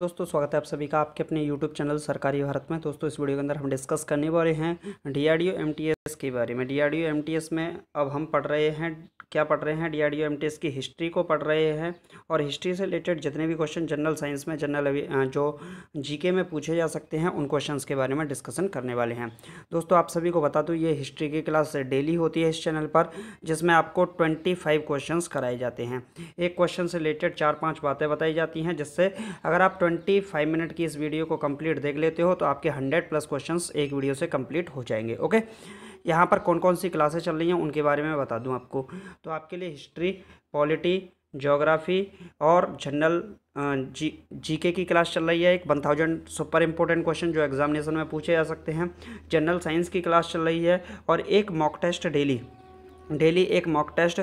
दोस्तों स्वागत है आप सभी का आपके अपने YouTube चैनल सरकारी भारत में। दोस्तों इस वीडियो के अंदर हम डिस्कस करने वाले हैं डीआरडीओ एमटीएस के बारे में। डीआरडीओ एमटीएस में अब हम पढ़ रहे हैं, क्या पढ़ रहे हैं, डीआरडीओ एमटीएस की हिस्ट्री को पढ़ रहे हैं। और हिस्ट्री से रिलेटेड जितने भी क्वेश्चन जनरल साइंस में, जो जीके में पूछे जा सकते हैं, उन क्वेश्चंस के बारे में डिस्कशन करने वाले हैं। दोस्तों आप सभी को बता दूँ, ये हिस्ट्री की क्लास डेली होती है इस चैनल पर, जिसमें आपको 25 क्वेश्चंस कराए जाते हैं। एक क्वेश्चन से रिलेटेड 4-5 बातें बताई जाती हैं, जिससे अगर आप 25 मिनट की इस वीडियो को कंप्लीट देख लेते हो तो आपके 100+ क्वेश्चंस एक वीडियो से कंप्लीट हो जाएंगे। ओके, यहाँ पर कौन कौन सी क्लासेस चल रही हैं उनके बारे में बता दूं आपको। तो आपके लिए हिस्ट्री, पॉलिटी, ज्योग्राफी और जनरल जीके की क्लास चल रही है। एक 1000 सुपर इंपॉर्टेंट क्वेश्चन जो एग्जामिनेशन में पूछे जा सकते हैं। जनरल साइंस की क्लास चल रही है और एक मॉक टेस्ट डेली एक मॉक टेस्ट।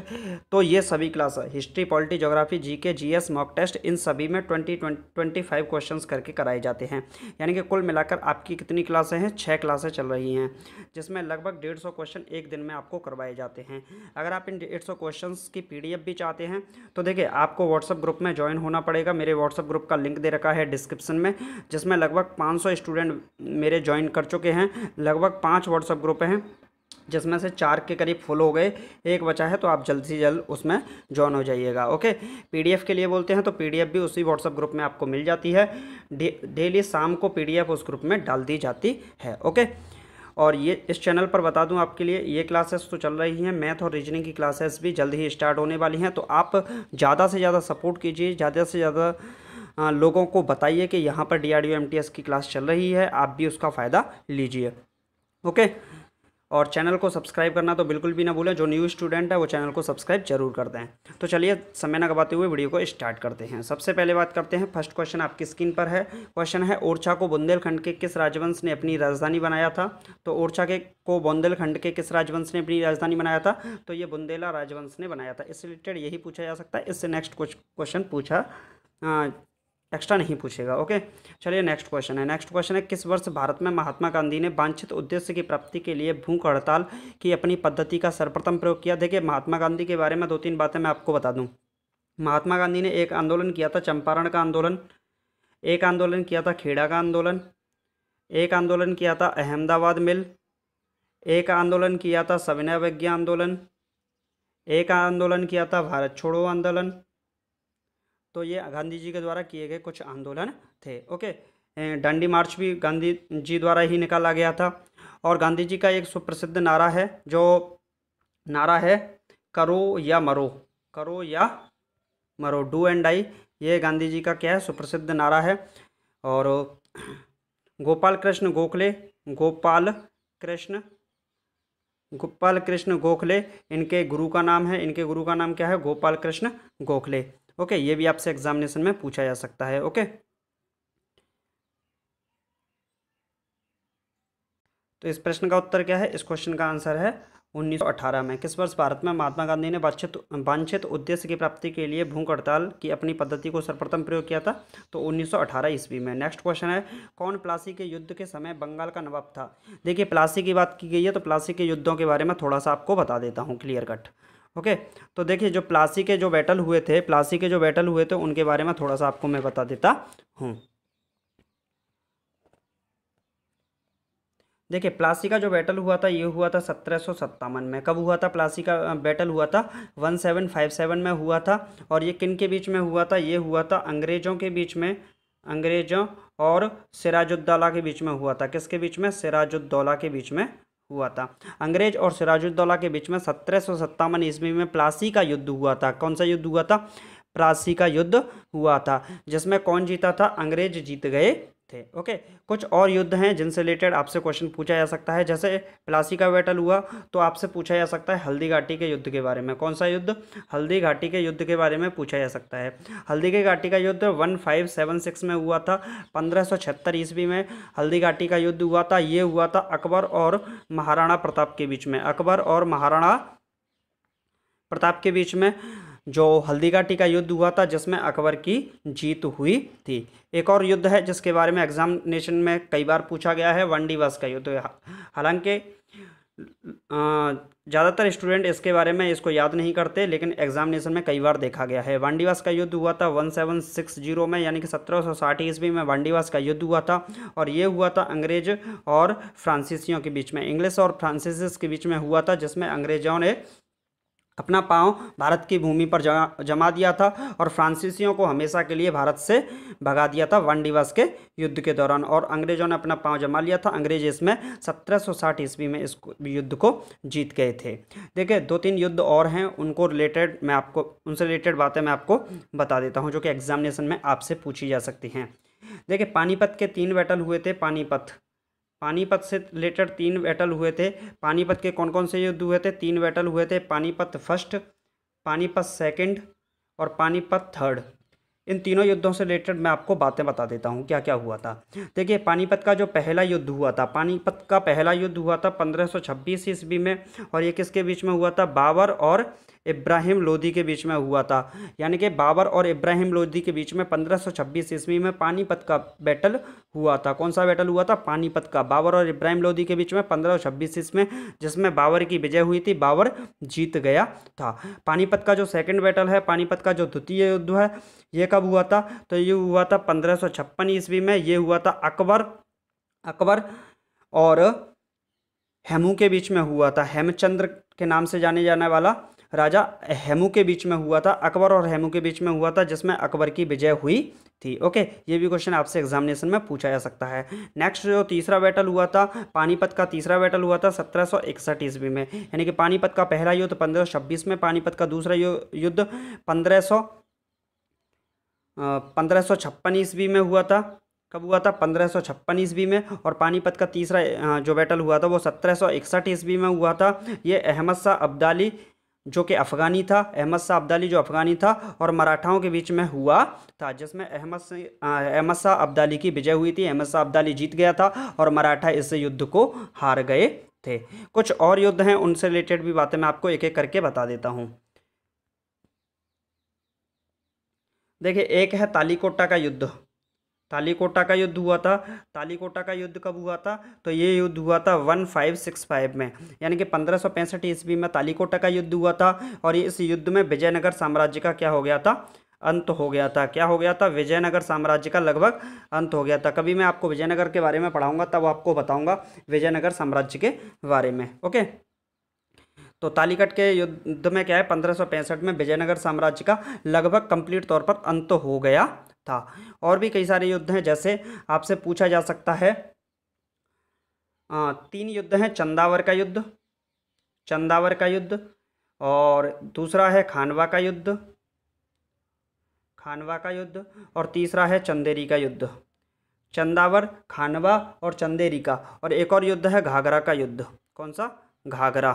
तो ये सभी क्लास है, history, polity, geography, GK, GS, mock test, इन सभी में 25 क्वेश्चंस करके कराए जाते हैं। यानी कि कुल मिलाकर आपकी कितनी क्लासें हैं? 6 क्लासें चल रही हैं, जिसमें लगभग 150 क्वेश्चन एक दिन में आपको करवाए जाते हैं। अगर आप इन 150 क्वेश्चंस की PDF भी चाहते हैं तो देखिए, आपको व्हाट्सअप ग्रुप में ज्वाइन होना पड़ेगा। मेरे व्हाट्सअप ग्रुप का लिंक दे रखा है डिस्क्रिप्शन में, जिसमें लगभग 500 स्टूडेंट मेरे ज्वाइन कर चुके हैं। लगभग 5 व्हाट्सअप ग्रुप हैं, जिसमें से 4 के करीब फुल हो गए, एक बचा है, तो आप जल्द से जल्द उसमें ज्वाइन हो जाइएगा। ओके, PDF के लिए बोलते हैं तो PDF भी उसी व्हाट्सएप ग्रुप में आपको मिल जाती है। डेली शाम को PDF उस ग्रुप में डाल दी जाती है। ओके, और ये इस चैनल पर बता दूं आपके लिए, ये क्लासेस तो चल रही हैं, मैथ और रीजनिंग की क्लासेस भी जल्द ही स्टार्ट होने वाली हैं। तो आप ज़्यादा से ज़्यादा सपोर्ट कीजिए, ज़्यादा से ज़्यादा लोगों को बताइए कि यहाँ पर DRDO MTS की क्लास चल रही है, आप भी उसका फ़ायदा लीजिए। ओके, और चैनल को सब्सक्राइब करना तो बिल्कुल भी ना भूलें। जो न्यू स्टूडेंट है वो चैनल को सब्सक्राइब जरूर कर दें। तो चलिए समय ना गवाते हुए वीडियो को स्टार्ट करते हैं। सबसे पहले बात करते हैं, फर्स्ट क्वेश्चन आपकी स्क्रीन पर है। क्वेश्चन है, ओरछा को बुंदेलखंड के किस राजवंश ने अपनी राजधानी बनाया था? तो ओरछा को बुंदेलखंड के किस राजवंश ने अपनी राजधानी बनाया था? तो ये बुंदेला राजवंश ने बनाया था। इससे रिलेटेड यही पूछा जा सकता है, इससे नेक्स्ट क्वेश्चन पूछा एक्स्ट्रा नहीं पूछेगा। ओके, चलिए नेक्स्ट क्वेश्चन है। नेक्स्ट क्वेश्चन है, किस वर्ष भारत में महात्मा गांधी ने वांछित उद्देश्य की प्राप्ति के लिए भूख हड़ताल की अपनी पद्धति का सर्वप्रथम प्रयोग किया? देखिए, महात्मा गांधी के बारे में 2-3 बातें मैं आपको बता दूं। महात्मा गांधी ने एक आंदोलन किया था, चंपारण का आंदोलन, एक आंदोलन किया था खेड़ा का आंदोलन, एक आंदोलन किया था अहमदाबाद मिल, एक आंदोलन किया था सविनय अवज्ञा आंदोलन, एक आंदोलन किया था भारत छोड़ो आंदोलन। तो ये गांधी जी के द्वारा किए गए कुछ आंदोलन थे। ओके, दांडी मार्च भी गांधी जी द्वारा ही निकाला गया था। और गांधी जी का एक सुप्रसिद्ध नारा है, जो नारा है करो या मरो, करो या मरो, डू एंड डाई। ये गांधी जी का क्या है? सुप्रसिद्ध नारा है। और गोपाल कृष्ण गोखले, गोपाल कृष्ण गोखले इनके गुरु का नाम है। इनके गुरु का नाम क्या है? गोपाल कृष्ण गोखले। ओके, ये भी आपसे एग्जामिनेशन में पूछा जा सकता है। ओके, तो इस प्रश्न का उत्तर क्या है? इस क्वेश्चन का आंसर है 1918 में। किस वर्ष भारत में महात्मा गांधी ने वांछित उद्देश्य की प्राप्ति के लिए भूख हड़ताल की अपनी पद्धति को सर्वप्रथम प्रयोग किया था? तो 1918 ईस्वी में। नेक्स्ट क्वेश्चन है, कौन प्लासी के युद्ध के समय बंगाल का नवाब था? देखिए, प्लासी की बात की गई है तो प्लासी के युद्धों के बारे में थोड़ा सा आपको बता देता हूँ, क्लियर कट। ओके, तो देखिए, जो प्लासी के जो बैटल हुए थे उनके बारे में थोड़ा सा आपको मैं बता देता हूँ। देखिए, प्लासी का जो बैटल हुआ था, ये हुआ था 1757 में। कब हुआ था प्लासी का बैटल? हुआ था 1757 में हुआ था। और ये किन के बीच में हुआ था? ये हुआ था अंग्रेज़ों के बीच में, अंग्रेज़ों और सिराजुद्दौला के बीच में हुआ था। किसके बीच में? सिराजुद्दौला के बीच में हुआ था। अंग्रेज और सिराजुद्दौला के बीच में 1757 ईस्वी में प्लासी का युद्ध हुआ था। कौन सा युद्ध हुआ था? प्लासी का युद्ध हुआ था, जिसमें कौन जीता था? अंग्रेज जीत गए थे। ओके, कुछ और युद्ध हैं जिनसे रिलेटेड आपसे क्वेश्चन पूछा जा सकता है। जैसे प्लासी का बैटल हुआ तो आपसे पूछा जा सकता है हल्दी घाटी के युद्ध के बारे में। कौन सा युद्ध? हल्दी घाटी के युद्ध के बारे में पूछा जा सकता है। हल्दी की घाटी का युद्ध 1576 में हुआ था। 1576 ईस्वी में हल्दी घाटी का युद्ध हुआ था। ये हुआ था अकबर और महाराणा प्रताप के बीच में। अकबर और महाराणा प्रताप के बीच में जो हल्दी घाटी का युद्ध हुआ था, जिसमें अकबर की जीत हुई थी। एक और युद्ध है जिसके बारे में एग्जामिनेशन में कई बार पूछा गया है, वनडी वास का युद्ध। हालांकि ज़्यादातर स्टूडेंट इसके बारे में इसको याद नहीं करते, लेकिन एग्जामिनेशन में कई बार देखा गया है। वांडीवास का युद्ध हुआ था 1760 में, यानी कि 1760 ईस्वी में वांडीवास का युद्ध हुआ था। और ये हुआ था अंग्रेज और फ्रांसीसियों के बीच में, इंग्लिश और फ्रांसीसिस के बीच में हुआ था, जिसमें अंग्रेजों ने अपना पांव भारत की भूमि पर जमा दिया था और फ्रांसीसियों को हमेशा के लिए भारत से भगा दिया था वांडीवास के युद्ध के दौरान। और अंग्रेजों ने अपना पांव जमा लिया था। अंग्रेज इसमें 1760 ईस्वी में इस युद्ध को जीत गए थे। देखिए, 2-3 युद्ध और हैं, उनको रिलेटेड मैं आपको उनसे रिलेटेड बातें मैं आपको बता देता हूँ, जो कि एग्जामिनेशन में आपसे पूछी जा सकती हैं। देखिए, पानीपत के 3 बैटल हुए थे। पानीपत से रिलेटेड 3 बैटल हुए थे। पानीपत के कौन कौन से युद्ध हुए थे? 3 बैटल हुए थे, पानीपत फर्स्ट, पानीपत सेकंड और पानीपत थर्ड। इन तीनों युद्धों से रिलेटेड मैं आपको बातें बता देता हूँ क्या क्या हुआ था। देखिए, पानीपत का जो पहला युद्ध हुआ था, पानीपत का पहला युद्ध हुआ था 1526 ईस्वी में। और ये किसके बीच में हुआ था? बाबर और इब्राहिम लोदी के बीच में हुआ था। यानी कि बाबर और इब्राहिम लोदी के बीच में 1526 ईस्वी में पानीपत का बैटल हुआ था। कौन सा बैटल हुआ था? पानीपत का, बाबर और इब्राहिम लोदी के बीच में 1526 ईस्वी में, जिसमें बाबर की विजय हुई थी, बाबर जीत गया था। पानीपत का जो सेकंड बैटल है, पानीपत का जो द्वितीय युद्ध है, ये कब हुआ था? तो ये हुआ था 1556 ईस्वी में। ये हुआ था अकबर और हेमू के बीच में हुआ था। हेमचंद्र के नाम से जाने जाने वाला राजा हेमू के बीच में हुआ था। अकबर और हेमू के बीच में हुआ था, जिसमें अकबर की विजय हुई थी। ओके, ये भी क्वेश्चन आपसे एग्जामिनेशन में पूछा जा सकता है। नेक्स्ट जो तीसरा बैटल हुआ था, पानीपत का तीसरा बैटल हुआ था 1761 ईस्वी में। यानी कि पानीपत का पहला युद्ध 1526 में, पानीपत का दूसरा युद्ध 1556 ईस्वी में हुआ था। कब हुआ था? 1556 ईस्वी में। और पानीपत का तीसरा जो बैटल हुआ था वो 1761 ईस्वी में हुआ था। ये अहमद शाह अब्दाली जो कि अफ़गानी था, अहमद शाह अब्दाली जो अफ़गानी था और मराठाओं के बीच में हुआ था, जिसमें अहमद शाह अब्दाली की विजय हुई थी। अहमद शाह अब्दाली जीत गया था और मराठा इस युद्ध को हार गए थे। कुछ और युद्ध हैं, उनसे रिलेटेड भी बातें मैं आपको एक एक करके बता देता हूँ। देखिए, एक है तालीकोटा का युद्ध। तालीकोटा का युद्ध हुआ था। तालीकोटा का युद्ध कब हुआ था? तो ये युद्ध हुआ था 1565 में, यानी कि 1565 ईस्वी में तालीकोटा का युद्ध हुआ था। और इस युद्ध में विजयनगर साम्राज्य का क्या हो गया था? अंत हो गया था। क्या हो गया था? विजयनगर साम्राज्य का लगभग अंत हो गया था। कभी मैं आपको विजयनगर के बारे में पढ़ाऊंगा, तब आपको बताऊंगा विजयनगर साम्राज्य के बारे में। ओके, तो तालीकट के युद्ध में क्या है, 1565 में विजयनगर साम्राज्य का लगभग कंप्लीट तौर पर अंत हो गया था। और भी कई सारे युद्ध हैं, जैसे आपसे पूछा जा सकता है 3 युद्ध हैं। चंदावर का युद्ध और दूसरा है खानवा का युद्ध और तीसरा है चंदेरी का युद्ध। चंदावर, खानवा और चंदेरी का। और एक और युद्ध है घाघरा का युद्ध। कौन सा? घाघरा।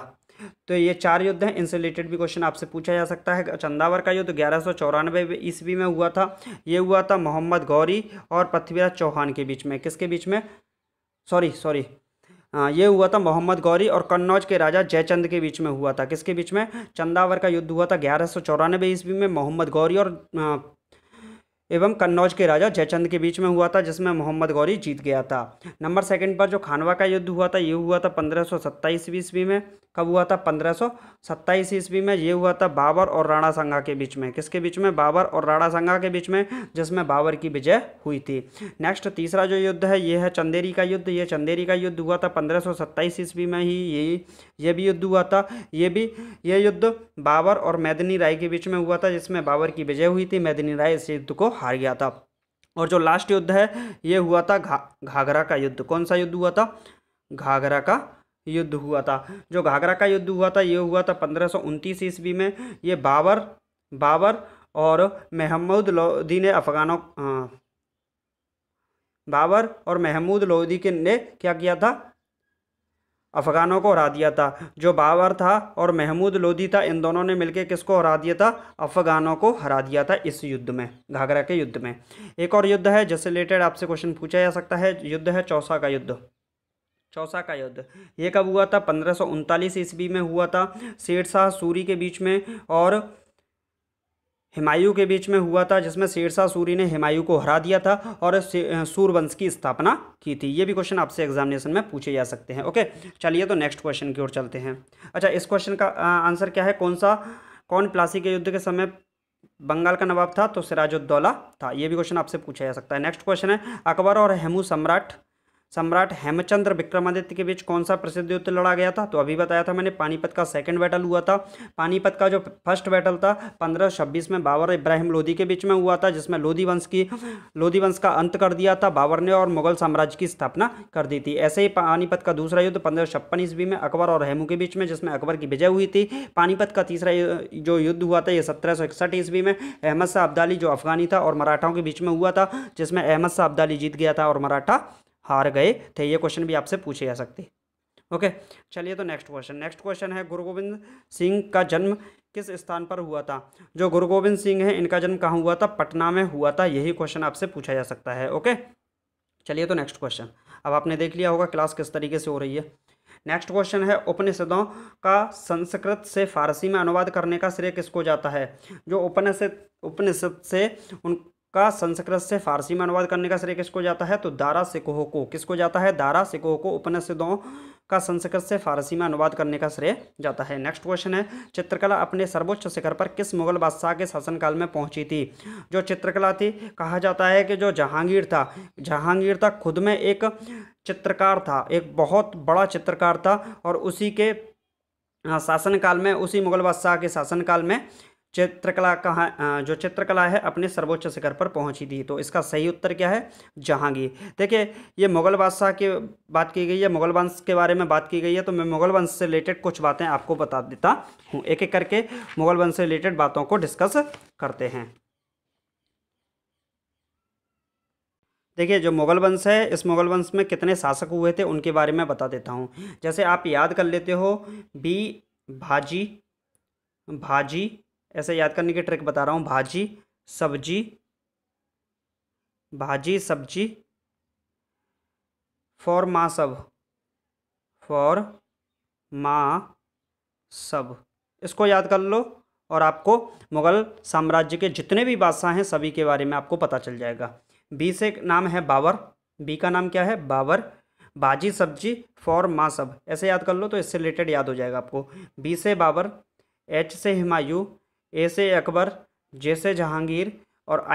तो ये 4 युद्ध हैं, इनसे रिलेटेड भी क्वेश्चन आपसे पूछा जा सकता है। चंदावर का युद्ध 1194 ईस्वी में हुआ था। ये हुआ था मोहम्मद गौरी और पृथ्वीराज चौहान के बीच में। किसके बीच में? सॉरी ये हुआ था मोहम्मद गौरी और कन्नौज के राजा जयचंद के बीच में हुआ था। किसके बीच में? चंदावर का युद्ध हुआ था 1194 ईस्वी में मोहम्मद गौरी और एवं कन्नौज के राजा जयचंद के बीच में हुआ था, जिसमें मोहम्मद गौरी जीत गया था। नंबर 2 पर जो खानवा का युद्ध हुआ था, ये हुआ था 1527 ईस्वी में। कब हुआ था? 1527 ईस्वी में। ये हुआ था बाबर और राणा सांगा के बीच में। किसके बीच में? बाबर और राणा सांगा के बीच में, जिसमें बाबर की विजय हुई थी। नेक्स्ट तीसरा जो युद्ध है, ये है चंदेरी का युद्ध। ये चंदेरी का युद्ध हुआ था 1527 ईस्वी में ही। ये भी युद्ध हुआ था। ये युद्ध बाबर और मेदिनी राय के बीच में हुआ था, जिसमें बाबर की विजय हुई थी। मेदिनी राय इस युद्ध को हार गया था। और जो लास्ट युद्ध है, ये हुआ था घाघरा का युद्ध। कौन सा युद्ध हुआ था? घाघरा का युद्ध हुआ था। जो घाघरा का युद्ध हुआ था, ये हुआ था 1529 ईस्वी में। ये बाबर और महमूद लोदी ने बाबर और महमूद लोदी ने क्या किया था? अफगानों को हरा दिया था। जो बाबर था और महमूद लोदी था, इन दोनों ने मिलकर किसको हरा दिया था? अफगानों को हरा दिया था इस युद्ध में, घाघरा के युद्ध में। एक और युद्ध है जिससे रिलेटेड आपसे क्वेश्चन पूछा जा सकता है, युद्ध है चौसा का युद्ध। चौसा का युद्ध ये कब हुआ था? 1539 ईस्वी में हुआ था। शेरशाह सूरी के बीच में और हुमायूं के बीच में हुआ था, जिसमें शेरशाह सूरी ने हुमायूं को हरा दिया था और सूरवंश की स्थापना की थी। ये भी क्वेश्चन आपसे एग्जामिनेशन में पूछे जा सकते हैं। ओके, चलिए तो नेक्स्ट क्वेश्चन की ओर चलते हैं। अच्छा, इस क्वेश्चन का आंसर क्या है? कौन प्लासी के युद्ध के समय बंगाल का नवाब था? तो सिराजुद्दौला था। ये भी क्वेश्चन आपसे पूछा जा सकता है। नेक्स्ट क्वेश्चन है, अकबर और हेमू सम्राट हेमचंद्र विक्रमादित्य के बीच कौन सा प्रसिद्ध युद्ध लड़ा गया था? तो अभी बताया था मैंने, पानीपत का सेकंड बैटल हुआ था। पानीपत का जो फर्स्ट बैटल था 1526 में बाबर इब्राहिम लोदी के बीच में हुआ था, जिसमें लोदी वंश का अंत कर दिया था बाबर ने और मुगल साम्राज्य की स्थापना कर दी थी। ऐसे ही पानीपत का दूसरा युद्ध 1556 ईस्वी में अकबर और हेमू के बीच में, जिसमें अकबर की विजय हुई थी। पानीपत का तीसरा जो युद्ध हुआ था ये 1761 ईस्वी में अहमद शाह अब्दाली जो अफगानी था और मराठाओं के बीच में हुआ था, जिसमें अहमद शाह अब्दाली जीत गया था और मराठा हार गए थे। ये क्वेश्चन भी आपसे पूछे जा सकते। ओके, चलिए तो नेक्स्ट क्वेश्चन है, गुरु गोविंद सिंह का जन्म किस स्थान पर हुआ था? जो गुरु गोविंद सिंह है इनका जन्म कहाँ हुआ था? पटना में हुआ था। यही क्वेश्चन आपसे पूछा जा सकता है। ओके, चलिए तो नेक्स्ट क्वेश्चन। अब आपने देख लिया होगा क्लास किस तरीके से हो रही है। नेक्स्ट क्वेश्चन है, उपनिषदों का संस्कृत से फारसी में अनुवाद करने का श्रेय किसको जाता है? जो उपनिषद से उनका संस्कृत से फारसी में अनुवाद करने का श्रेय किसको जाता है? तो दारा शिकोह को। किसको जाता है? दारा शिकोह को उपनिषदों का संस्कृत से फारसी में अनुवाद करने का श्रेय जाता है। नेक्स्ट क्वेश्चन है, चित्रकला अपने सर्वोच्च शिखर पर किस मुगल बादशाह के शासनकाल में पहुंची थी? जो चित्रकला थी, कहा जाता है कि जो जहांगीर था खुद में एक चित्रकार था, एक बहुत बड़ा चित्रकार था, और उसी के शासनकाल में, उसी मुगल बादशाह के शासनकाल में जो चित्रकला है अपने सर्वोच्च शिखर पर पहुंची थी। तो इसका सही उत्तर क्या है? जहांगीर। देखिए, ये मुगल बादशाह की बात की गई है, मुगल वंश के बारे में बात की गई है, तो मैं मुगल वंश से रिलेटेड कुछ बातें आपको बता देता हूँ। एक एक करके मुगल वंश से रिलेटेड बातों को डिस्कस करते हैं। देखिए, जो मुगल वंश है, इस मुगल वंश में कितने शासक हुए थे उनके बारे में बता देता हूँ। जैसे आप याद कर लेते हो, भाजी, ऐसे याद करने की ट्रिक बता रहा हूँ। भाजी सब्जी फॉर माँ सब, इसको याद कर लो और आपको मुगल साम्राज्य के जितने भी बादशाह हैं सभी के बारे में आपको पता चल जाएगा। बी से नाम है बाबर, बी का नाम क्या है? बाबर। भाजी सब्जी फॉर माँ सब, ऐसे याद कर लो तो इससे रिलेटेड याद हो जाएगा आपको। बी से बाबर, एच से हुमायूं, ए से अकबर, जे से जहांगीर और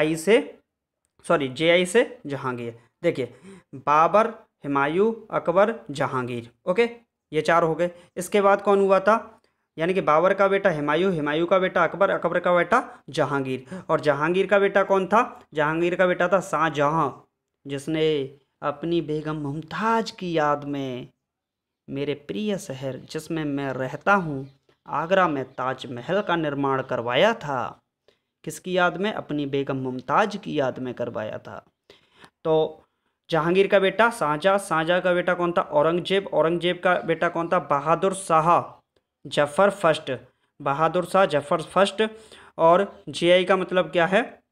जे आई से जहांगीर। देखिए, बाबर, हुमायूं, अकबर, जहांगीर। ओके, ये चार हो गए। इसके बाद कौन हुआ था? यानी कि बाबर का बेटा हुमायूं, हुमायूं का बेटा अकबर, अकबर का बेटा जहांगीर, और जहांगीर का बेटा कौन था? जहांगीर का बेटा था शाहजहां, जिसने अपनी बेगम मुमताज की याद में मेरे प्रिय शहर जिसमें मैं रहता हूँ आगरा में ताजमहल का निर्माण करवाया था। किसकी याद में? अपनी बेगम मुमताज की याद में करवाया था। तो जहांगीर का बेटा शाहजहां का बेटा कौन था? औरंगजेब का बेटा कौन था? बहादुर शाह जफर फर्स्ट। और जीआई का मतलब क्या है?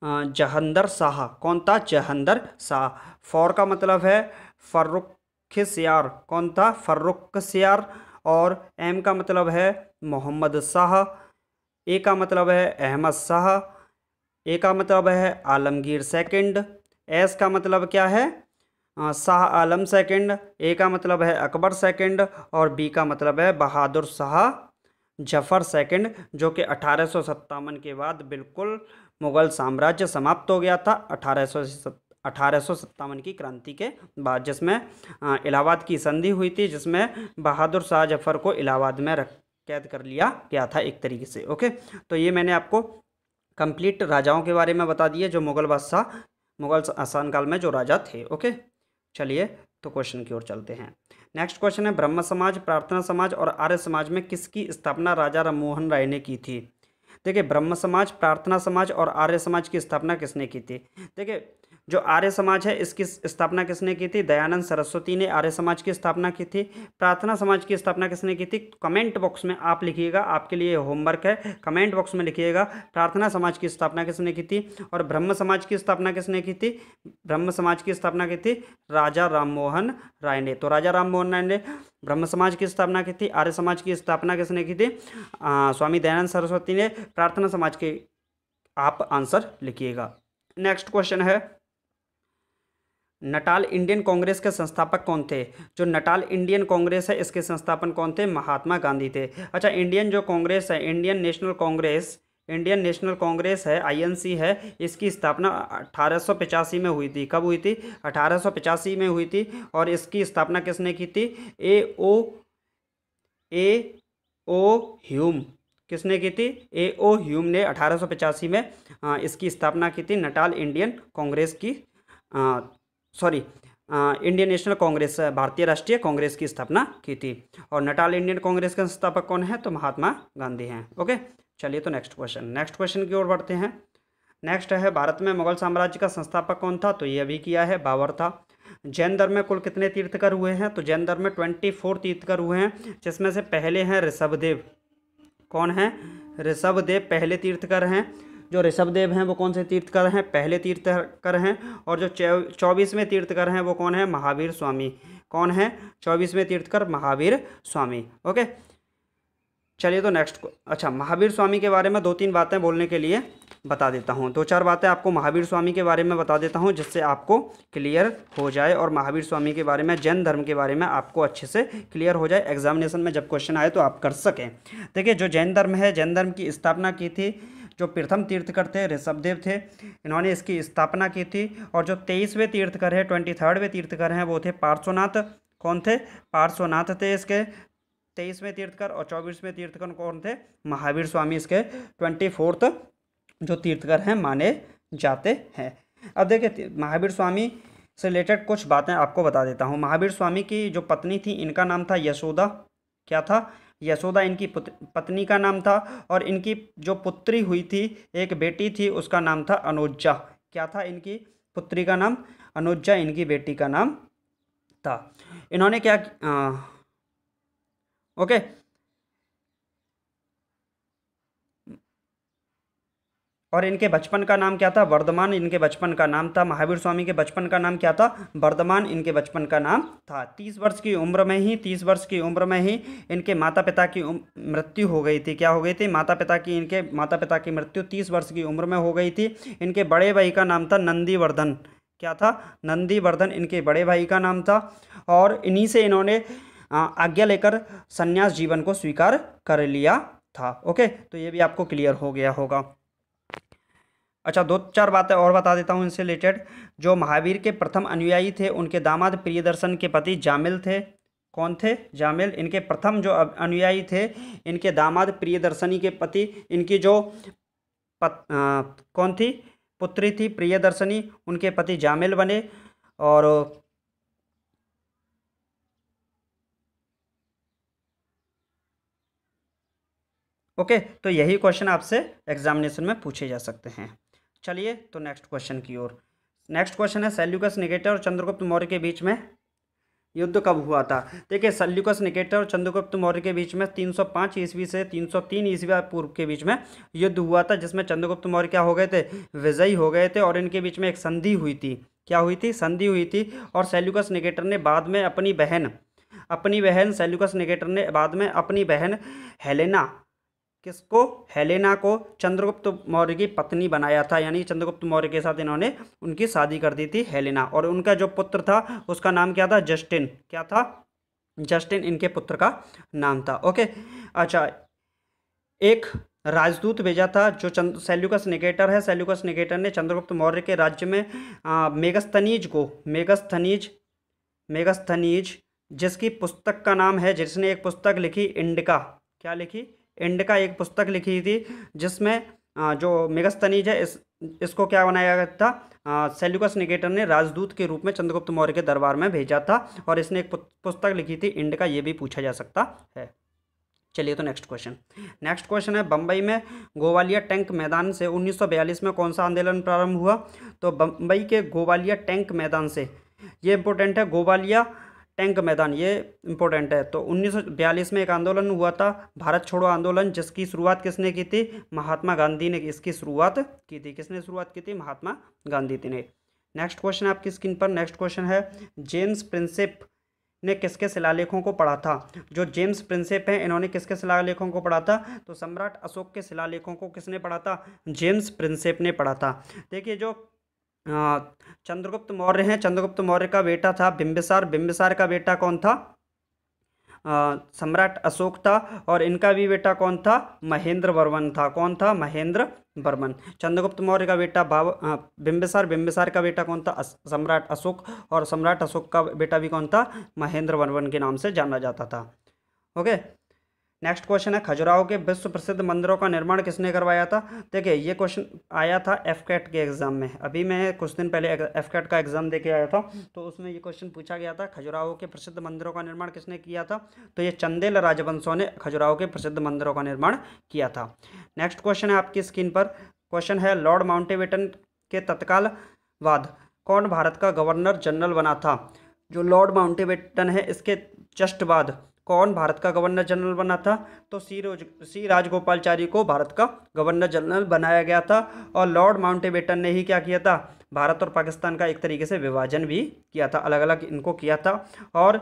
जहंदर शाह। कौन था? जहंदर शाह। फॉर का मतलब है फर्रुखसियार। कौन था? फर्रुखसियार। और एम का मतलब है मोहम्मद शाह। ए का मतलब है अहमद शाह। ए का मतलब है आलमगीर सेकंड। एस का मतलब क्या है? शाह आलम सेकंड। ए का मतलब है अकबर सेकंड। और बी का मतलब है बहादुर शाह जफर सेकंड, जो कि 1857 के बाद बिल्कुल मुगल साम्राज्य समाप्त हो गया था। 1857 की क्रांति के बाद, जिसमें इलाहाबाद की संधि हुई थी, जिसमें बहादुर शाह जफर को इलाहाबाद में कैद कर लिया गया था एक तरीके से। ओके, तो ये मैंने आपको कंप्लीट राजाओं के बारे में बता दिए, जो मुगल शासनकाल में जो राजा थे। ओके, चलिए तो क्वेश्चन की ओर चलते हैं। नेक्स्ट क्वेश्चन है, ब्रह्म समाज, प्रार्थना समाज और आर्य समाज में किसकी स्थापना राजा राममोहन राय ने की थी? देखिए, ब्रह्म समाज, प्रार्थना समाज और आर्य समाज की स्थापना किसने की थी? देखिए, जो आर्य समाज है इसकी स्थापना किसने की थी? दयानंद सरस्वती ने आर्य समाज की स्थापना की थी। प्रार्थना समाज की स्थापना किसने की थी? कमेंट बॉक्स में आप लिखिएगा, आपके लिए होमवर्क है, कमेंट बॉक्स में लिखिएगा प्रार्थना समाज की स्थापना किसने की थी। और ब्रह्म समाज की स्थापना किसने की थी? ब्रह्म समाज की स्थापना की थी राजा राममोहन राय ने। तो राजा राममोहन राय ने ब्रह्म समाज की स्थापना की थी। आर्य समाज की स्थापना किसने की थी? स्वामी दयानंद सरस्वती ने। प्रार्थना समाज की आप आंसर लिखिएगा। नेक्स्ट क्वेश्चन है, नटाल इंडियन कांग्रेस के संस्थापक कौन थे? जो नटाल इंडियन कांग्रेस है इसके संस्थापक कौन थे? महात्मा गांधी थे। अच्छा, इंडियन जो कांग्रेस है, इंडियन नेशनल कांग्रेस है, आईएनसी है, इसकी स्थापना 1885 में हुई थी। कब हुई थी? 1885 में हुई थी। और इसकी स्थापना किसने की थी? ए ओ ह्यूम। किसने की थी? ए ओ ह्यूम ने 1885 में इसकी स्थापना की थी, नटाल इंडियन कांग्रेस की, सॉरी इंडियन नेशनल कांग्रेस, भारतीय राष्ट्रीय कांग्रेस की स्थापना की थी। और नटाल इंडियन कांग्रेस के संस्थापक कौन है? तो महात्मा गांधी हैं। ओके, चलिए तो नेक्स्ट क्वेश्चन की ओर बढ़ते हैं। नेक्स्ट है, भारत में मुगल साम्राज्य का संस्थापक कौन था? तो ये अभी किया है, बाबर था। जैन धर्म में कुल कितने तीर्थकर हुए हैं? तो जैन धर्म में 24 तीर्थकर हुए हैं, जिसमें से पहले हैं ऋषभदेव। कौन है? ऋषभदेव पहले तीर्थकर हैं। जो ऋषभदेव हैं वो कौन से तीर्थकर हैं? पहले तीर्थकर हैं। और जो 24वें तीर्थकर हैं वो कौन है? महावीर स्वामी। कौन है 24वें तीर्थकर? महावीर स्वामी। ओके, चलिए तो नेक्स्ट। अच्छा, महावीर स्वामी के बारे में 2-3 बातें बोलने के लिए बता देता हूँ। 2-4 बातें आपको महावीर स्वामी के बारे में बता देता हूँ, जिससे आपको क्लियर हो जाए और महावीर स्वामी के बारे में, जैन धर्म के बारे में आपको अच्छे से क्लियर हो जाए, एग्जामिनेशन में जब क्वेश्चन आए तो आप कर सकें। देखिए, जो जैन धर्म है, जैन धर्म की स्थापना की थी जो प्रथम तीर्थकर थे ऋषभदेव थे, इन्होंने इसकी स्थापना की थी। और जो 23वें तीर्थकर है, 23वें तीर्थकर हैं, वो थे पार्श्वनाथ। कौन थे? पार्श्वनाथ थे इसके 23वें तीर्थकर। और 24वें तीर्थकर कौन थे? महावीर स्वामी इसके 24th जो तीर्थकर हैं माने जाते हैं। अब देखिए, महावीर स्वामी से रिलेटेड कुछ बातें आपको बता देता हूँ। महावीर स्वामी की जो पत्नी थी, इनका नाम था यशोदा। क्या था? यशोदा इनकी पत्नी का नाम था। और इनकी जो पुत्री हुई थी, एक बेटी थी, उसका नाम था अनुजा। क्या था इनकी पुत्री का नाम? अनुजा इनकी बेटी का नाम था। इन्होंने क्या ओके, और इनके बचपन का नाम क्या था? वर्धमान इनके बचपन का नाम था। महावीर स्वामी के बचपन का नाम क्या था? वर्धमान इनके बचपन का नाम था। 30 वर्ष की उम्र में ही इनके माता पिता की मृत्यु हो गई थी। क्या हो गई थी? इनके माता पिता की मृत्यु 30 वर्ष की उम्र में हो गई थी। इनके बड़े भाई का नाम था नंदीवर्धन। क्या था? नंदीवर्धन इनके बड़े भाई का नाम था। और इन्हीं से इन्होंने आज्ञा लेकर संन्यास जीवन को स्वीकार कर लिया था। ओके, तो ये भी आपको क्लियर हो गया होगा। अच्छा, 2-4 बातें और बता देता हूँ इनसे रिलेटेड। जो महावीर के प्रथम अनुयायी थे, उनके दामाद प्रियदर्शन के पति जामिल थे। कौन थे? जामिल। इनके प्रथम जो अनुयायी थे, इनके दामाद प्रियदर्शनी के पति, इनकी जो कौन थी? पुत्री थी प्रियदर्शनी, उनके पति जामिल बने। और ओके, तो यही क्वेश्चन आपसे एग्जामिनेशन में पूछे जा सकते हैं। चलिए तो नेक्स्ट क्वेश्चन की ओर। नेक्स्ट क्वेश्चन है, सेल्यूकस निकेटर और चंद्रगुप्त मौर्य के बीच में युद्ध कब हुआ था? देखिए, सेल्यूकस निकेटर और चंद्रगुप्त मौर्य के बीच में 305 ईस्वी से 303 ईस्वी पूर्व के बीच में युद्ध हुआ था, जिसमें चंद्रगुप्त मौर्य क्या हो गए थे? विजयी हो गए थे। और इनके बीच में एक संधि हुई थी। क्या हुई थी? संधि हुई थी। और सेल्यूकस निकेटर ने बाद में अपनी बहन सेल्यूकस निकेटर ने बाद में अपनी बहन हेलेना, किसको? हेलेना को चंद्रगुप्त मौर्य की पत्नी बनाया था। यानी चंद्रगुप्त मौर्य के साथ इन्होंने उनकी शादी कर दी थी, हेलेना। और उनका जो पुत्र था उसका नाम क्या था? जस्टिन। क्या था? जस्टिन इनके पुत्र का नाम था। ओके, अच्छा, एक राजदूत भेजा था जो सेल्यूकस निकेटर है। सेल्यूकस निकेटर ने चंद्रगुप्त मौर्य के राज्य में मेगस्थनीज जिसकी पुस्तक का नाम है, जिसने एक पुस्तक लिखी इंडिका। क्या लिखी? इंडिका एक पुस्तक लिखी थी, जिसमें जो मेगस्थनीज है इसको क्या बनाया गया था? सेल्यूकस निकेटर ने राजदूत के रूप में चंद्रगुप्त मौर्य के दरबार में भेजा था। और इसने एक पुस्तक लिखी थी इंडिका, ये भी पूछा जा सकता है। चलिए तो नेक्स्ट क्वेश्चन है, बम्बई में गोवालिया टैंक मैदान से 1942 में कौन सा आंदोलन प्रारंभ हुआ? तो बम्बई के गोवालिया टैंक मैदान से, ये इंपॉर्टेंट है, गोवालिया टैंक मैदान, ये इंपॉर्टेंट है। तो 1942 में एक आंदोलन हुआ था, भारत छोड़ो आंदोलन, जिसकी शुरुआत किसने की थी? महात्मा गांधी ने इसकी शुरुआत की थी। किसने शुरुआत की थी? महात्मा गांधी ने। नेक्स्ट क्वेश्चन आपकी स्क्रीन पर। नेक्स्ट क्वेश्चन है, जेम्स प्रिंसेप ने किसके शिलालेखों को पढ़ा था? जो जेम्स प्रिंसेप हैं, इन्होंने किसके शिलालेखों को पढ़ा था? तो सम्राट अशोक के शिलालेखों को किसने पढ़ा था? जेम्स प्रिंसेप ने पढ़ा था। देखिए, जो चंद्रगुप्त मौर्य हैं, चंद्रगुप्त मौर्य का बेटा था बिंबिसार। बिंबिसार का बेटा कौन था? सम्राट अशोक था। और इनका भी बेटा कौन था? महेंद्र वर्मन था। कौन था? महेंद्र वर्मन। चंद्रगुप्त मौर्य का बेटा बिंबिसार। बिंबिसार का बेटा कौन था? सम्राट अशोक। और सम्राट अशोक का बेटा भी कौन था? महेंद्र वर्मन के नाम से जाना जाता था। ओके, नेक्स्ट क्वेश्चन है, खजुराहो के विश्व प्रसिद्ध मंदिरों का निर्माण किसने करवाया था? देखिए, ये क्वेश्चन आया था एफकेट के एग्जाम में। अभी मैं कुछ दिन पहले एफकेट का एग्जाम देके आया था, तो उसमें ये क्वेश्चन पूछा गया था, खजुराहो के प्रसिद्ध मंदिरों का निर्माण किसने किया था? तो ये चंदेल राजवंशों ने खजुराहो के प्रसिद्ध मंदिरों का निर्माण किया था। नेक्स्ट क्वेश्चन है आपकी स्क्रीन पर। क्वेश्चन है, लॉर्ड माउंटेबेटन के तत्काल बाद कौन भारत का गवर्नर जनरल बना था? जो लॉर्ड माउंटेबेटन है, इसके जस्ट बाद कौन भारत का गवर्नर जनरल बना था? तो सी राजगोपालचारी को भारत का गवर्नर जनरल बनाया गया था। और लॉर्ड माउंटेबेटन ने ही क्या किया था? भारत और पाकिस्तान का एक तरीके से विभाजन भी किया था, अलग अलग इनको किया था। और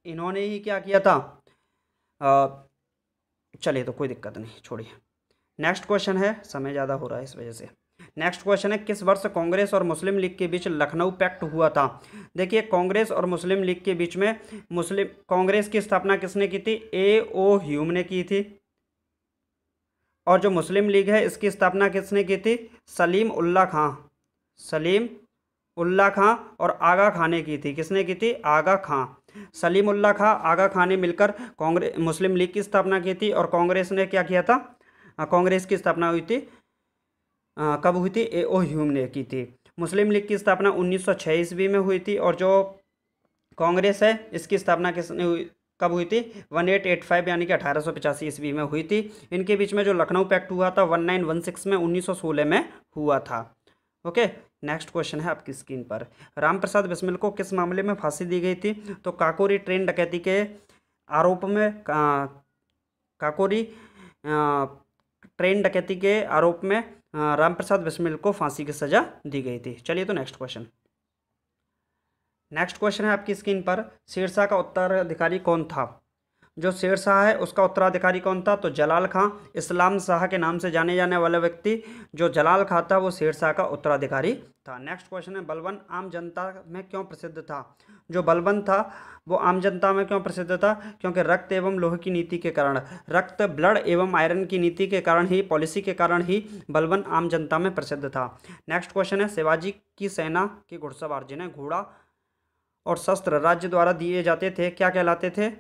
इन्होंने ही क्या किया था? चलिए, तो कोई दिक्कत नहीं, छोड़िए। नेक्स्ट क्वेश्चन है, समय ज़्यादा हो रहा है इस वजह से। नेक्स्ट क्वेश्चन है, किस वर्ष कांग्रेस और मुस्लिम लीग के बीच लखनऊ पैक्ट हुआ था? देखिए, कांग्रेस और मुस्लिम लीग के बीच में कांग्रेस की स्थापना किसने की थी? A.O. ह्यूम ने की थी। और जो मुस्लिम लीग है, इसकी स्थापना किसने की थी? सलीम उल्लाह खां। सलीम उल्लाह खां और आगा खां ने की थी। किसने की थी? आगा खां। सलीम उल्लाह खां, आगा खां ने मिलकर कांग्रेस मुस्लिम लीग की स्थापना की थी। और कांग्रेस ने क्या किया था? कांग्रेस की स्थापना हुई थी, कब हुई थी? A.O. ह्यूम ने की थी। मुस्लिम लीग की स्थापना 1906 ईस्वी में हुई थी। और जो कांग्रेस है, इसकी स्थापना कब हुई थी? 1885 यानी कि 1885 ईस्वी में हुई थी। इनके बीच में जो लखनऊ पैक्ट हुआ था 1916 में, 1916 में हुआ था। ओके, नेक्स्ट क्वेश्चन है आपकी स्क्रीन पर। रामप्रसाद बिस्मिल को किस मामले में फांसी दी गई थी? तो काकोरी ट्रेन डकैती के आरोप में काकोरी ट्रेन डकैती के आरोप में रामप्रसाद बिस्मिल को फांसी की सजा दी गई थी। चलिए, तो नेक्स्ट क्वेश्चन। नेक्स्ट क्वेश्चन है आपकी स्क्रीन पर, शेरशाह का उत्तराधिकारी कौन था? जो शेरशाह है, उसका उत्तराधिकारी कौन था? तो जलाल खां। इस्लाम शाह के नाम से जाने जाने वाला व्यक्ति जो जलाल खां था, वो शेरशाह का उत्तराधिकारी था। नेक्स्ट क्वेश्चन है, बलबन आम जनता में क्यों प्रसिद्ध था? जो बलबन था, वो आम जनता में क्यों प्रसिद्ध था? क्योंकि रक्त एवं लोहे की नीति के कारण, रक्त ब्लड एवं आयरन की नीति के कारण ही, पॉलिसी के कारण ही बलबन आम जनता में प्रसिद्ध था। नेक्स्ट क्वेश्चन है, शिवाजी की सेना के घुड़सवार जिन्हें घोड़ा और शस्त्र राज्य द्वारा दिए जाते थे, क्या कहलाते थे?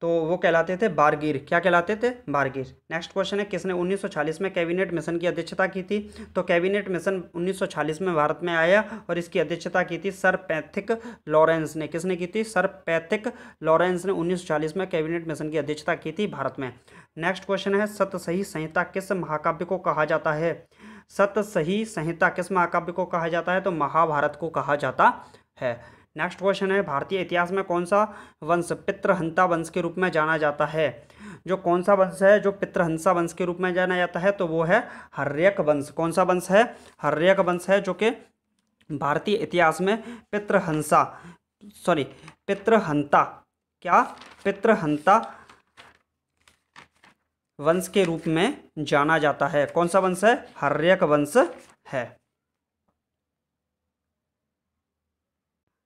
तो वो कहलाते थे बारगीर। क्या कहलाते थे? बारगीर। नेक्स्ट क्वेश्चन है, किसने 1946 में कैबिनेट मिशन की अध्यक्षता की थी? तो कैबिनेट मिशन 1946 में भारत में आया और इसकी अध्यक्षता की थी सर पैथिक लॉरेंस ने। किसने की थी? सर पैथिक लॉरेंस ने 1940 में कैबिनेट मिशन की अध्यक्षता की थी भारत में। नेक्स्ट क्वेश्चन है, सतसही संहिता किस महाकाव्य को कहा जाता है? सतसही संहिता किस महाकाव्य को कहा जाता है? तो महाभारत को कहा जाता है। नेक्स्ट क्वेश्चन है, भारतीय इतिहास में कौन सा वंश पितृहंता वंश के रूप में जाना जाता है? जो कौन सा वंश है जो पितृहंसा वंश के रूप में जाना जाता है? तो वो है हर्यक वंश। कौन सा वंश है? हर्यक वंश है, जो कि भारतीय इतिहास में पितृहंता वंश के रूप में जाना जाता है। कौन सा वंश है? हर्यक वंश है।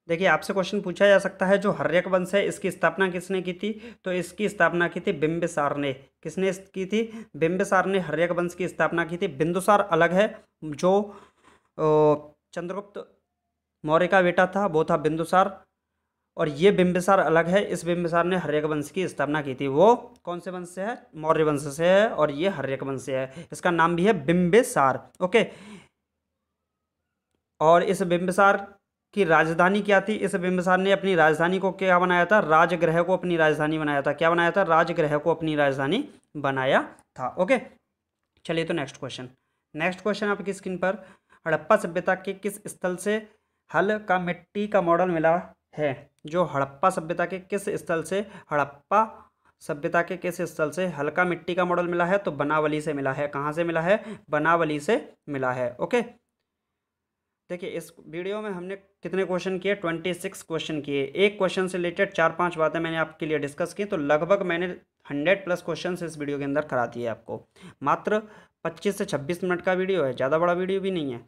देखिए, आपसे क्वेश्चन पूछा जा सकता है, जो हर्यक वंश है, इसकी स्थापना किसने की थी? तो इसकी स्थापना की थी बिंबिसार ने। किसने की थी? बिंबिसार ने हर्यक वंश की स्थापना की थी। बिंदुसार अलग है, जो चंद्रगुप्त मौर्य का बेटा था, वो था बिंदुसार। और ये बिंबिसार अलग है, इस बिंबिसार ने हर्यक वंश की स्थापना की थी। वो कौन से वंश से है? मौर्य वंश से है। और ये हर्यक वंश से है, इसका नाम भी है बिंबिसार। ओके, और इस बिंबिसार की राजधानी क्या थी? इस बिंबिसार ने अपनी राजधानी को क्या बनाया था? राजगृह को अपनी राजधानी बनाया था। क्या बनाया था? राजगृह को अपनी राजधानी बनाया था। ओके, चलिए, तो नेक्स्ट क्वेश्चन आपकी स्क्रीन पर, हड़प्पा सभ्यता के किस स्थल से हल का मिट्टी का मॉडल मिला है? जो हड़प्पा सभ्यता के किस स्थल से हल्का मिट्टी का मॉडल मिला है? तो बनावली से मिला है। कहाँ से मिला है? बनावली से मिला है। ओके, देखिए इस वीडियो में हमने कितने क्वेश्चन किए, 26 क्वेश्चन किए। एक क्वेश्चन से रिलेटेड 4-5 बातें मैंने आपके लिए डिस्कस की, तो लगभग मैंने 100+ क्वेश्चन इस वीडियो के अंदर करा दिए आपको। मात्र 25 से 26 मिनट का वीडियो है, ज़्यादा बड़ा वीडियो भी नहीं है,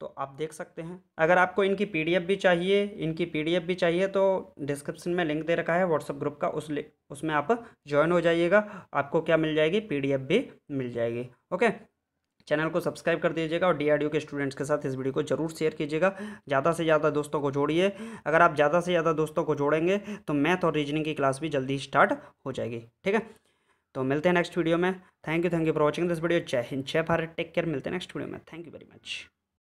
तो आप देख सकते हैं। अगर आपको इनकी पीडीएफ भी चाहिए तो डिस्क्रिप्शन में लिंक दे रखा है व्हाट्सएप ग्रुप का, उसमें आप ज्वाइन हो जाइएगा। आपको क्या मिल जाएगी, पीडीएफ भी मिल जाएगी। ओके, चैनल को सब्सक्राइब कर दीजिएगा और डीआरडीओ के स्टूडेंट्स के साथ इस वीडियो को जरूर शेयर कीजिएगा। ज़्यादा से ज़्यादा दोस्तों को जोड़िए। अगर आप ज़्यादा से ज़्यादा दोस्तों को जोड़ेंगे तो मैथ और रीजनिंग की क्लास भी जल्दी स्टार्ट हो जाएगी। ठीक है, तो मिलते हैं नेक्स्ट वीडियो में। Thank you for watching this video. जय हिंद, जय भारत, टेक केयर। मिलते हैं नेक्स्ट वीडियो में। Thank you very much.